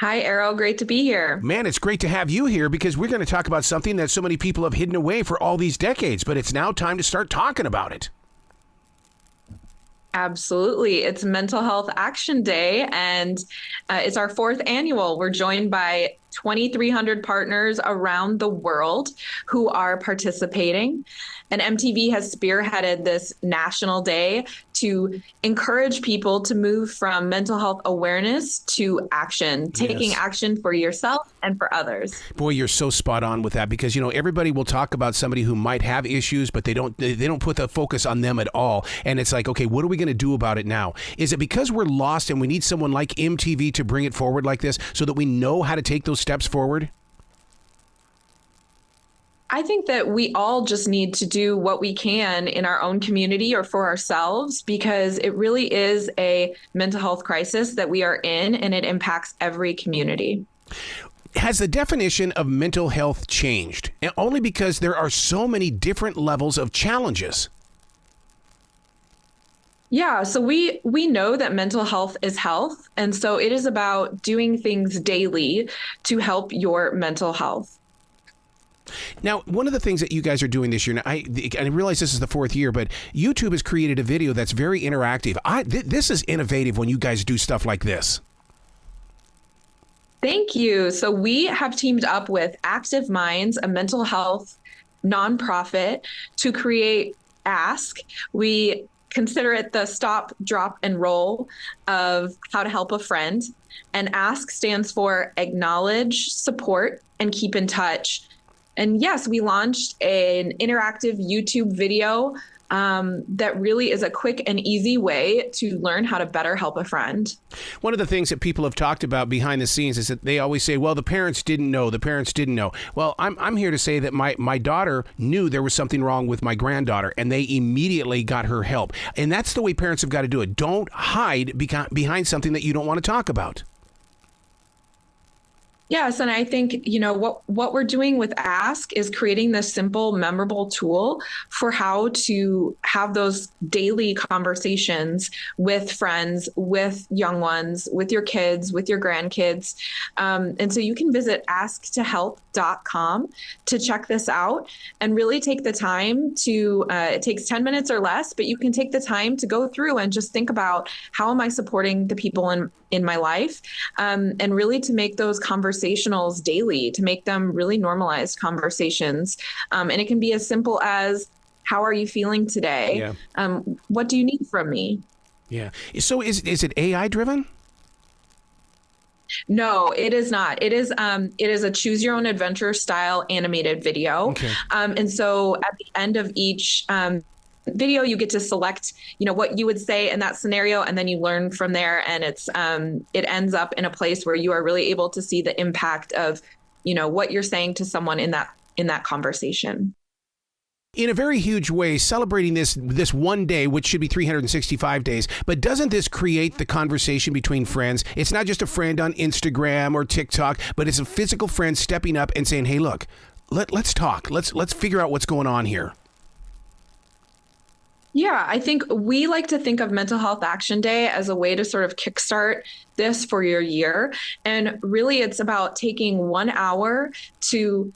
Hi, Errol. Great to be here. Man, it's great to have you here because we're going to talk about something that so many people have hidden away for all these decades, but it's now time to start talking about it. Absolutely. It's Mental Health Action Day, and it's our fourth annual. We're joined by 2,300 partners around the world who are participating. And MTV has spearheaded this national day to encourage people to move from mental health awareness to action, taking action for yourself and for others. Boy, you're so spot on with that because, everybody will talk about somebody who might have issues, but they don't put the focus on them at all. And it's like, okay, what are we going to do about it now? Is it because we're lost and we need someone like MTV to bring it forward like this so that we know how to take those steps forward? I think that we all just need to do what we can in our own community or for ourselves, because it really is a mental health crisis that we are in, and it impacts every community. Has the definition of mental health changed? And only because there are so many different levels of challenges. Yeah, so we know that mental health is health, and so it is about doing things daily to help your mental health. Now, one of the things that you guys are doing this year, I realize this is the fourth year, but YouTube has created a video that's very interactive. This is innovative when you guys do stuff like this. Thank you. So we have teamed up with Active Minds, a mental health nonprofit, to create A.S.K. We consider it the stop, drop, and roll of how to help a friend. And A.S.K. stands for acknowledge, support, and keep in touch. And yes, we launched an interactive YouTube video that really is a quick and easy way to learn how to better help a friend. One of the things that people have talked about behind the scenes is that they always say, well, the parents didn't know. Well, I'm here to say that my daughter knew there was something wrong with my granddaughter, and they immediately got her help. And that's the way parents have got to do it. Don't hide behind something that you don't want to talk about. Yes, and I think, what we're doing with A.S.K. is creating this simple, memorable tool for how to have those daily conversations with friends, with young ones, with your kids, with your grandkids. And so you can visit asktohelp.com to check this out and really take the time to, it takes 10 minutes or less, but you can take the time to go through and just think about, how am I supporting the people in my life, and really to make those conversationals daily, to make them really normalized conversations. And it can be as simple as, how are you feeling today? Yeah. What do you need from me? Yeah. So is it AI driven? No, it is not. It is a choose your own adventure style animated video. Okay. And so at the end of each video, you get to select, what you would say in that scenario, and then you learn from there. And it ends up in a place where you are really able to see the impact of, what you're saying to someone in that conversation. In a very huge way, celebrating this one day, which should be 365 days, but doesn't this create the conversation between friends? It's not just a friend on Instagram or TikTok, but it's a physical friend stepping up and saying, hey, look, let's talk. Let's figure out what's going on here. Yeah, I think we like to think of Mental Health Action Day as a way to sort of kickstart this for your year. And really, it's about taking 1 hour to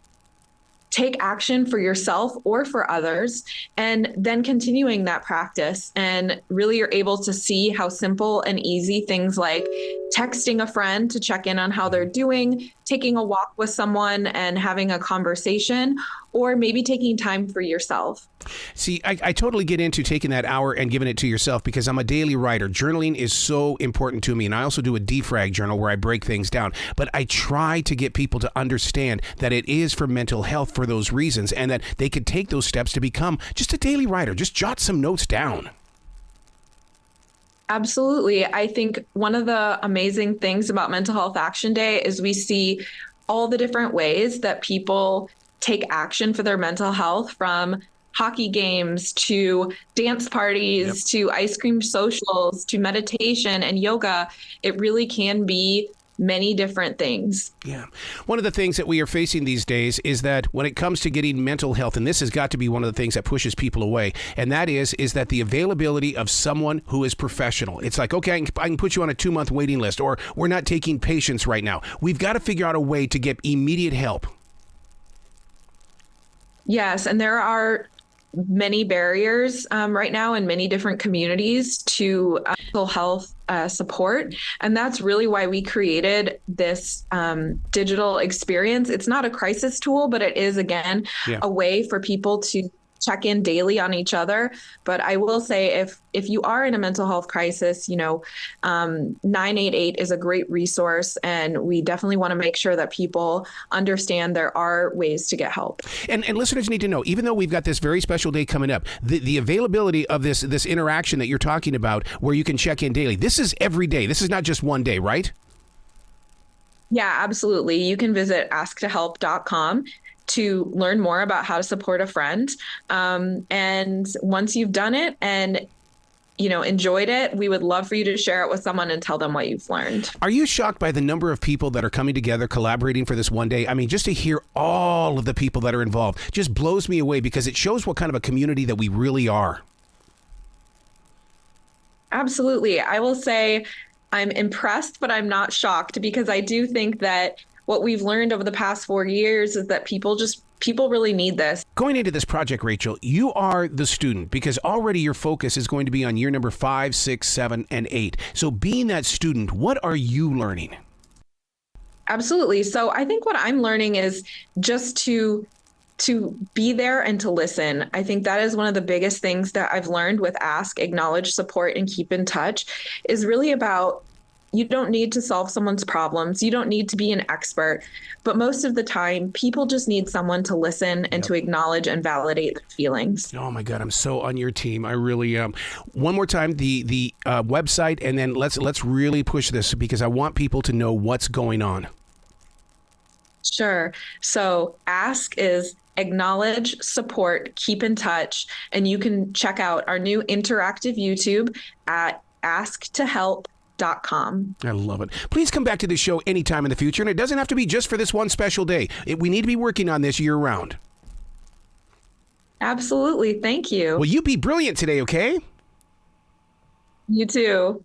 take action for yourself or for others, and then continuing that practice. And really, you're able to see how simple and easy things like texting a friend to check in on how they're doing, taking a walk with someone and having a conversation, or maybe taking time for yourself. See, I totally get into taking that hour and giving it to yourself because I'm a daily writer. Journaling is so important to me. And I also do a defrag journal where I break things down. But I try to get people to understand that it is for mental health for those reasons, and that they could take those steps to become just a daily writer. Just jot some notes down. Absolutely. I think one of the amazing things about Mental Health Action Day is we see all the different ways that people take action for their mental health, from hockey games to dance parties, to ice cream socials, to meditation and yoga. It really can be many different things. Yeah. One of the things that we are facing these days is that when it comes to getting mental health, and this has got to be one of the things that pushes people away, and that is that the availability of someone who is professional. It's like, okay, I can put you on a 2-month waiting list, or we're not taking patients right now. We've got to figure out a way to get immediate help. Yes, and there are many barriers right now in many different communities to mental health support. And that's really why we created this digital experience. It's not a crisis tool, but it is, again, a way for people to check in daily on each other. But I will say, if you are in a mental health crisis, 988 is a great resource, and we definitely want to make sure that people understand there are ways to get help. And listeners need to know, even though we've got this very special day coming up, the availability of this interaction that you're talking about, where you can check in daily, this is every day. This is not just one day, right? Yeah, absolutely. You can visit asktohelp.com to learn more about how to support a friend. And once you've done it and enjoyed it, we would love for you to share it with someone and tell them what you've learned. Are you shocked by the number of people that are coming together, collaborating for this one day? I mean, just to hear all of the people that are involved just blows me away, because it shows what kind of a community that we really are. Absolutely. I will say I'm impressed, but I'm not shocked, because I do think that what we've learned over the past 4 years is that people really need this. Going into this project, Rachel, you are the student, because already your focus is going to be on year number 5, 6, 7, and 8. So being that student, what are you learning? Absolutely. So I think what I'm learning is just to be there and to listen. I think that is one of the biggest things that I've learned with Ask, Acknowledge, Support, and Keep in Touch, is really about, you don't need to solve someone's problems. You don't need to be an expert. But most of the time, people just need someone to listen and to acknowledge and validate their feelings. Oh, my God. I'm so on your team. I really am. One more time, the website, and then let's really push this, because I want people to know what's going on. Sure. So Ask is Acknowledge, Support, Keep in Touch. And you can check out our new interactive YouTube at asktohelp.com. I love it. Please come back to this show anytime in the future, and it doesn't have to be just for this one special day. We need to be working on this year-round. Absolutely. Thank you. Well, you be brilliant today, okay? You too.